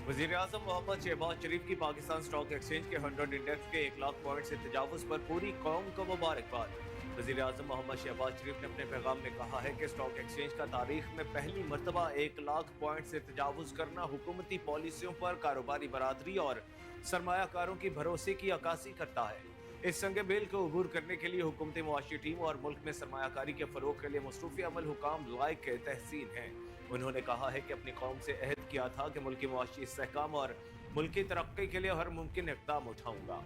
वज़ीर-ए-आज़म मोहम्मद शहबाज शरीफ की Pakistan stock exchange के 100 इंडेक्स के 1 लाख पॉइंट से तजावुज़ पर पूरी कौम को मुबारकबाद। वज़ीर-ए-आज़म मोहम्मद शहबाज शरीफ ने अपने पैगाम में कहा है कि स्टॉक एक्सचेंज का तारीख में पहली मरतबा 1 लाख पॉइंट से तजावुज़ करना हुकूमती पॉलिसियों पर कारोबारी बरादरी और सरमायाकारों की भरोसे की अक्कासी करता है। इस संग मेल को अबूर करने के लिए हुकूमती मुआशी टीम और मुल्क में सरमायाकारी के फरोग के लिए मसरूफ़ी अमल हुकाम लायक तहसीन हैं। उन्होंने कहा है कि अपनी कौम से अहद किया था कि मुल्की मुआशी इस्तेहकाम और मुल्की तरक्की के लिए हर मुमकिन इक़दाम उठाऊंगा।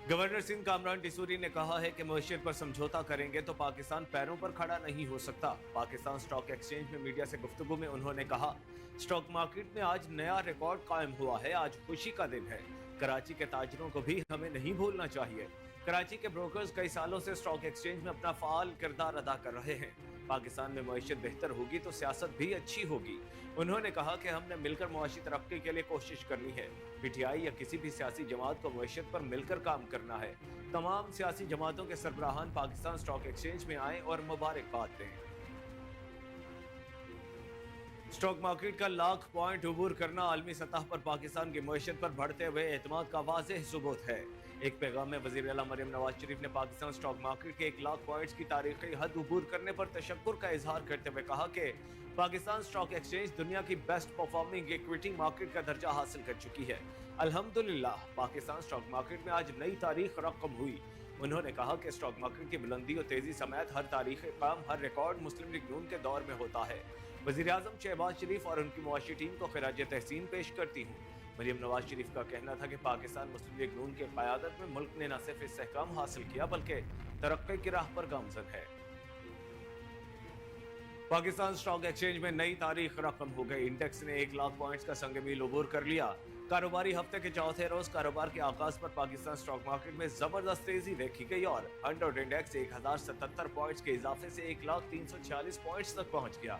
गवर्नर सिंध कामरान डिसूरी ने कहा है कि मईशत पर समझौता करेंगे तो पाकिस्तान पैरों पर खड़ा नहीं हो सकता। पाकिस्तान स्टॉक एक्सचेंज में मीडिया से गुफ्तगू में उन्होंने कहा, स्टॉक मार्केट में आज नया रिकॉर्ड कायम हुआ है। आज खुशी का दिन है। कराची के ताजरों को भी हमें नहीं भूलना चाहिए। कराची के ब्रोकर्स कई सालों से स्टॉक एक्सचेंज में अपना फाल किरदार अदा कर रहे हैं। पाकिस्तान में मईशत बेहतर होगी तो सियासत भी अच्छी होगी। उन्होंने कहा कि हमने मिलकर मुआशी तरक्की के लिए कोशिश करनी है। पीटीआई या किसी भी सियासी जमात को मईशत पर मिलकर काम करना है। तमाम सियासी जमातों के सरबराहान पाकिस्तान स्टॉक एक्सचेंज में आए और मुबारकबाद दें। स्टॉक मार्केट का लाख पॉइंट अबूर करना आलमी सतह पर पाकिस्तान की मईशत पर बढ़ते हुए एतमाद का वाज़ेह सबूत है। एक पैगाम में वज़ीर आला मरियम नवाज शरीफ ने पाकिस्तान स्टॉक मार्केट के 1 लाख पॉइंट्स की तारीखी हद अबूर करने पर तशक्कुर का इजहार करते हुए कहा कि पाकिस्तान स्टॉक एक्सचेंज दुनिया की बेस्ट परफॉर्मिंग इक्विटी मार्केट का दर्जा हासिल कर चुकी है। अल्हम्दुलिल्लाह पाकिस्तान स्टॉक मार्केट में आज नई तारीख रकम हुई। उन्होंने कहा कि स्टॉक मार्केट की बुलंदी और तेजी समेत हर तारीखी काम, हर रिकॉर्ड मुस्लिम लीग नून के दौर में होता है। वज़ीर-ए-आज़म शहबाज शरीफ और उनकी मुआशी टीम को खिराज तहसीन पेश करती हूँ। मरियम नवाज शरीफ का कहना था कि पाकिस्तान मुस्लिम लीग नून की क़यादत में मुल्क ने न सिर्फ इस्तेहकाम हासिल किया बल्कि तरक्की की राह पर गामज़न है। पाकिस्तान स्टॉक एक्सचेंज में नई तारीख रकम हो गई। इंडेक्स ने 1 लाख पॉइंट्स का संग मील अबूर कर लिया। कारोबारी हफ्ते के चौथे रोज कारोबार के आगाज पर पाकिस्तान स्टॉक मार्केट में जबरदस्त तेजी देखी गई और 100 इंडेक्स 1077 पॉइंट्स के इजाफे से 1,346 पॉइंट्स तक पहुंच गया।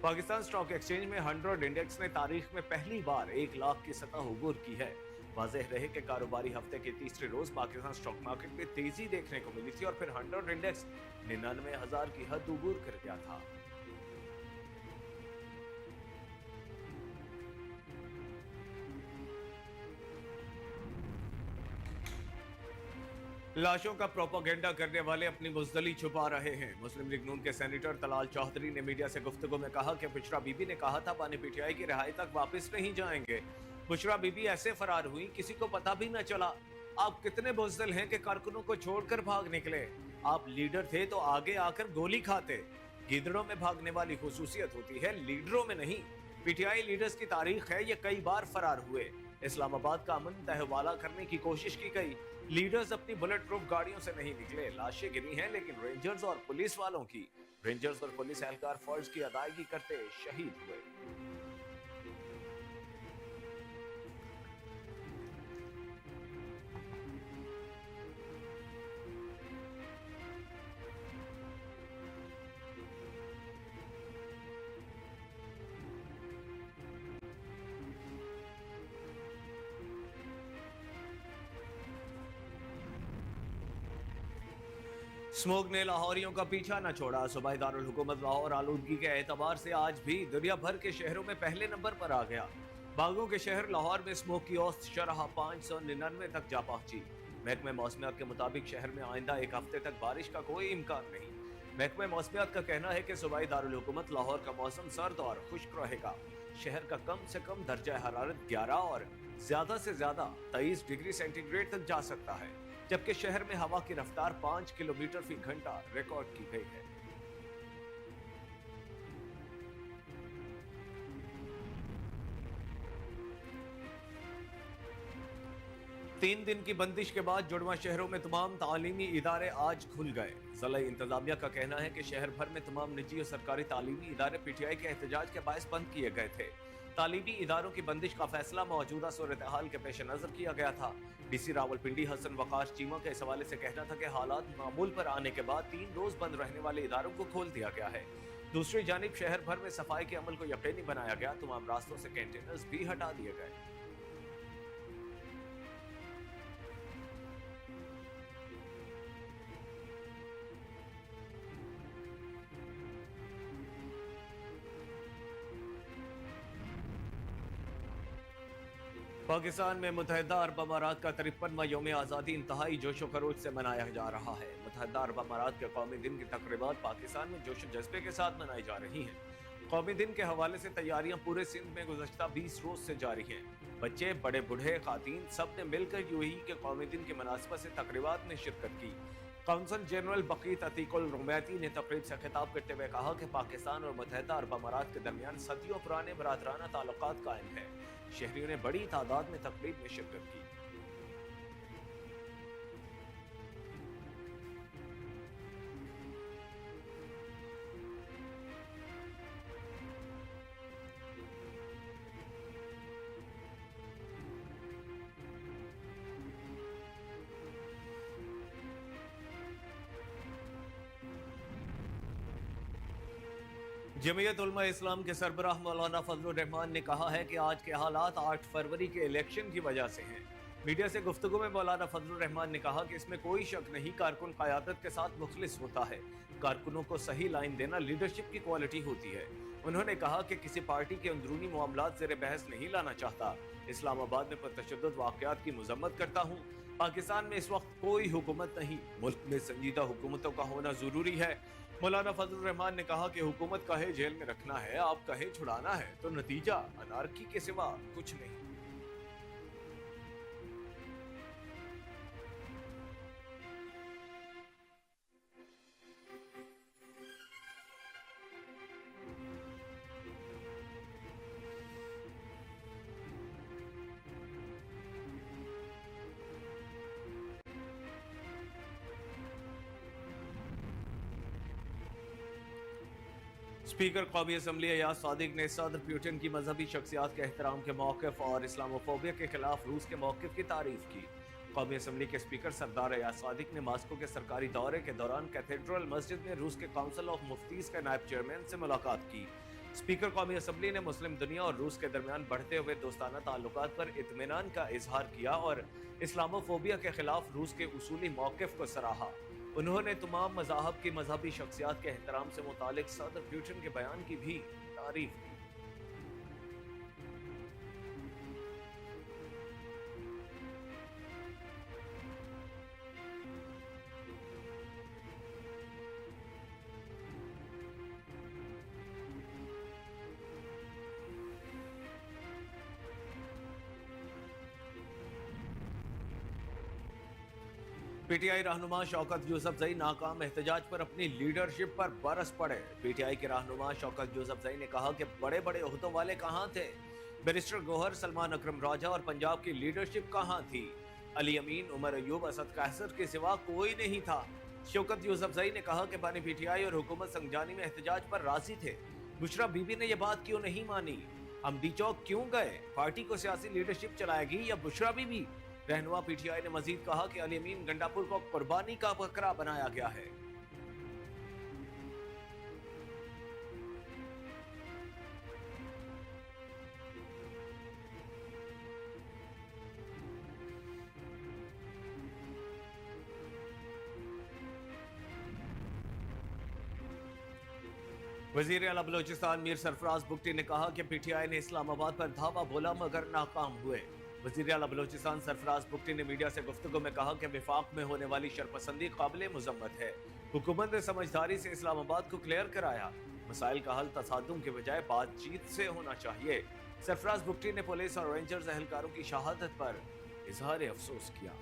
पाकिस्तान स्टॉक एक्सचेंज में 100 इंडेक्स ने तारीख में पहली बार 1 लाख की सतह अबूर की है। वाज़ेह रहे कि कारोबारी हफ्ते के तीसरे रोज पाकिस्तान स्टॉक मार्केट में तेजी देखने को मिली थी और फिर 100 इंडेक्स 99,000 की हद अबूर कर गया था। लाशों का प्रोपेगेंडा करने वाले अपनी बुज़दिली छुपा रहे हैं। मुस्लिम लीग नून के सेनेटर तलाल चौधरी ने मीडिया से गुफ्तगू में कहा कि बुशरा बीबी ने कहा था बानी पीटीआई की रिहाई तक वापस नहीं जाएंगे। बुशरा बीबी ऐसे फरार हुई किसी को पता भी न चला। आप कितने बुज़दिल हैं कि कारकुनों को छोड़कर भाग निकले। आप लीडर थे तो आगे आकर गोली खाते। गिदड़ों में भागने वाली खुसूसियत होती है, लीडरों में नहीं। पीटीआई लीडर्स की तारीख है, ये कई बार फरार हुए। इस्लामाबाद का अमन तहवाला करने की कोशिश की गई। लीडर्स अपनी बुलेट प्रूफ गाड़ियों से नहीं निकले। लाशें गिरी हैं लेकिन रेंजर्स और पुलिस वालों की। रेंजर्स और पुलिस एहलकार फर्ज की अदायगी करते शहीद हुए। स्मोक ने लाहौरियों का पीछा न छोड़ा। सूबाई दारुल हुकूमत लाहौर आलूदगी के एतबार से आज भी दुनिया भर के शहरों में पहले नंबर पर आ गया। बागों के शहर लाहौर में स्मोक की औसत शरह 599 तक जा पहुंची। महकमे मौसमियात के मुताबिक शहर में आइंदा एक हफ्ते तक बारिश का कोई इम्कान नहीं। महकमे मौसमियात का कहना है कि सूबाई दारुल हुकूमत लाहौर का मौसम सर्द और खुश्क रहेगा। शहर का कम से कम दर्जा हरारत 11 और ज्यादा से ज्यादा 23 डिग्री सेंटीग्रेड तक जा सकता है, जबकि शहर में हवा की रफ्तार 5 किलोमीटर फी घंटा रिकॉर्ड की गई है। तीन दिन की बंदिश के बाद जुड़वा शहरों में तमाम तालीमी इदारे आज खुल गए। जिला इंतजामिया का कहना है कि शहर भर में तमाम निजी और सरकारी तालीमी इदारे पीटीआई के एहतजाज के बायस बंद किए गए थे। तालीमी इदारों की बंदिश का फैसला मौजूदा सूरत हाल के पेश नजर किया गया था। डीसी रावलपिंडी हसन वकार चीमा के इस हवाले से कहना था कि हालात मामूल पर आने के बाद 3 रोज बंद रहने वाले इदारों को खोल दिया गया है। दूसरी जानिब शहर भर में सफाई के अमल को यकीनी बनाया गया। तमाम रास्तों से कंटेनर्स भी हटा दिए गए। पाकिस्तान में मुत्तहिदा अरब अमारात का 53वां यौम आज़ादी इंतहाई जोशो खरोश से मनाया जा रहा है। मुत्तहिदा अरब अमारात के कौमी दिन की तकरीबात पाकिस्तान में जोशो जज्बे के साथ मनाई जा रही हैं। कौमी दिन के हवाले से तैयारियां पूरे सिंध में गुज़श्ता 20 रोज से जारी हैं। बच्चे, बड़े बूढ़े, खातीन सब ने मिलकर यूएई के कौमी दिन की मुनासबत से तकरीबात में शिरकत की। काउंसल जनरल बकीत अतीकुल रुमैती ने तकरीब से खिताब करते हुए कहा कि पाकिस्तान और मुत्तहिदा अरब अमारात के दरमियान सदियों पुराने बरादराना ताल्लुकात कायम है। शहरियों ने बड़ी तादाद में तकरीब में शिरकत की। जमीयत उलमा इस्लाम के सरबराह मौलाना फजलुर रहमान ने कहा है कि आज के हालात 8 फरवरी के इलेक्शन की वजह से हैं। मीडिया से गुफ्तगू में मौलाना फजलुर रहमान ने कहा कि इसमें कोई शक नहीं, कारकुन क़यादत के साथ मुखलिस होता है। कारकुनों को सही लाइन देना लीडरशिप की क्वालिटी होती है। उन्होंने कहा कि किसी पार्टी के अंदरूनी मामलात ज़ेर बहस नहीं लाना चाहता। इस्लामाबाद में पुरतशद्दुद वाक़यात की मज़म्मत करता हूँ। पाकिस्तान में इस वक्त कोई हुकूमत नहीं, मुल्क में संजीदा हुकूमतों का होना ज़रूरी है। मौलाना फजलुर रहमान ने कहा कि हुकूमत कहे जेल में रखना है, आप कहे छुड़ाना है, तो नतीजा अनार्की के सिवा कुछ नहीं। स्पीकर कौमी असम्बली अयाज सादिक ने सदर पुतिन की मजहबी शख्सियात के एहतराम के मौक़िफ़ और इस्लामोफोबिया के खिलाफ रूस के मौक़िफ़ की तारीफ की। कौमी असम्बली के स्पीकर सरदार अयाज सादिक ने मास्को के सरकारी दौरे के दौरान कैथेड्रल मस्जिद में रूस के काउंसिल ऑफ मुफ्तीज के नायब चेयरमैन से मुलाकात की। स्पीकर कौमी असम्बली ने मुस्लिम दुनिया और रूस के दरमियान बढ़ते हुए दोस्ताना ताल्लुकात पर इत्मीनान का इजहार किया और इस्लामोफोबिया के खिलाफ रूस के उसूली मौक़िफ़ को सराहा। उन्होंने तमाम मज़ाहब की मजहबी शख्सियात के एहतराम से मुतालिक सदर पुतिन के बयान की भी तारीफ की। पीटीआई रहनुमा शौकत यूसुफजई नाकाम एहतजाज पर अपनी लीडरशिप पर बरस पड़े। पीटीआई के रहनुमा शौकत यूसुफजई ने कहा कि बड़े बड़े ओहदों वाले कहाँ थे, बैरिस्टर गौहर, सलमान अकरम राजा और पंजाब की लीडरशिप कहाँ थी। अली अमीन, उमर अयूब, असद कैसर के सिवा कोई नहीं था। शौकत यूसुफजई ने कहा कि बानी पीटीआई और हुकूमत संगजानी में एहतजाज पर राजी थे। बुशरा बीबी ने यह बात क्यों नहीं मानी? अमदी चौक क्यों गए? पार्टी को सियासी लीडरशिप चलाएगी या बुशरा बीबी? रहनुमा पीटीआई ने मजीद कहा कि अली अमीन गंडापुर को कुर्बानी का बकरा बनाया गया है। वजीर आला बलोचिस्तान मीर सरफराज बुगटी ने कहा कि पीटीआई ने इस्लामाबाद पर धावा बोला मगर नाकाम हुए। वजीर आला बलोचिस्तान सरफराज बुगटी ने मीडिया से गुफ्तगू में कहा कि विफाक में होने वाली शरपसंदी काबिल मुजम्मत है। हुकूमत ने समझदारी से इस्लामाबाद को क्लियर कराया। मसाइल का हल तसादुम के बजाय बातचीत से होना चाहिए। सरफराज बुगटी ने पुलिस और रेंजर्स एहलकारों की शहादत पर इजहार अफसोस किया।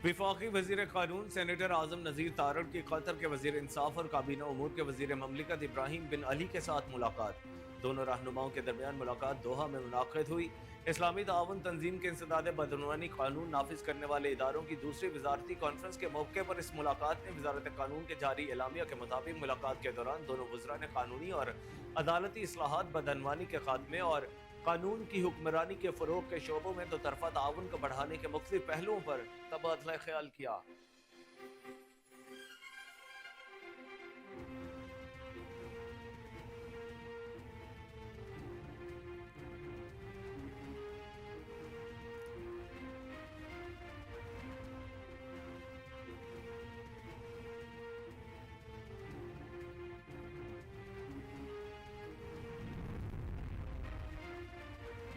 विफाकी वजीर कानून सेनेटर आजम नज़ीर तारड़ की कतर के वजीर इंसाफ और काबीना उमूर के वजीर ममलिकत इब्राहिम बिन अली के साथ मुलाकात। दोनों रहनुमाओं के दरमियान मुलाकात दोहा में मुनाक़िद हुई। इस्लामी ताउन तंजीम के इंसदाद बदनवानी कानून नाफिज करने वाले इदारों की दूसरी वजारती कॉन्फ्रेंस के मौके पर इस मुलाकात में वजारत कानून के जारी एलामिया के मुताबिक मुलाकात के दौरान दोनों वज़रा ने कानूनी और अदालती इस्लाहात, बदनवानी के खात्मे और कानून की हुक्मरानी के फरोग के शोबों में दो तरफा ताउन को बढ़ाने के मुख्तलिफ पहलुओं पर तबादला ख्याल किया।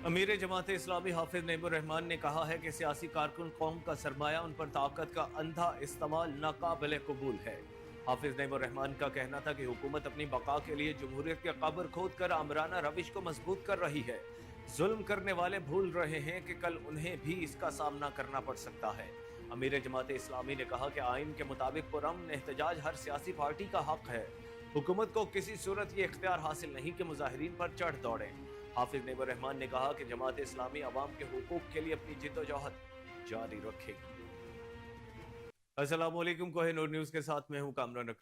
अमीर जमात इस्लामी हाफिज नईमुर रहमान ने कहा है कि सियासी कारकुन कौम का सरमाया उन पर ताकत का अंधा इस्तेमाल नाकाबिल कबूल है। हाफिज नईमुर रहमान का कहना था कि हुकूमत अपनी बका के लिए जमहूरियत के कब्र खोद कर आमराना रविश को मजबूत कर रही है। जुल्म करने वाले भूल रहे हैं कि कल उन्हें भी इसका सामना करना पड़ सकता है। अमीर जमात इस्लामी ने कहा कि आइन के मुताबिक पुरअमन एहतजाज हर सियासी पार्टी का हक है। हुकूमत को किसी सूरत ये इख्तियार हासिल नहीं कि मुजाहिरीन पर चढ़ दौड़े। हाफिज नईमुर रहमान ने कहा कि जमात इस्लामी अवाम के हुकूक के लिए अपनी जिद्दोजहद जारी रखेगी। अस्सलाम वालेकुम, कोहिनूर न्यूज़ के साथ मैं हूं कामरान अकरम।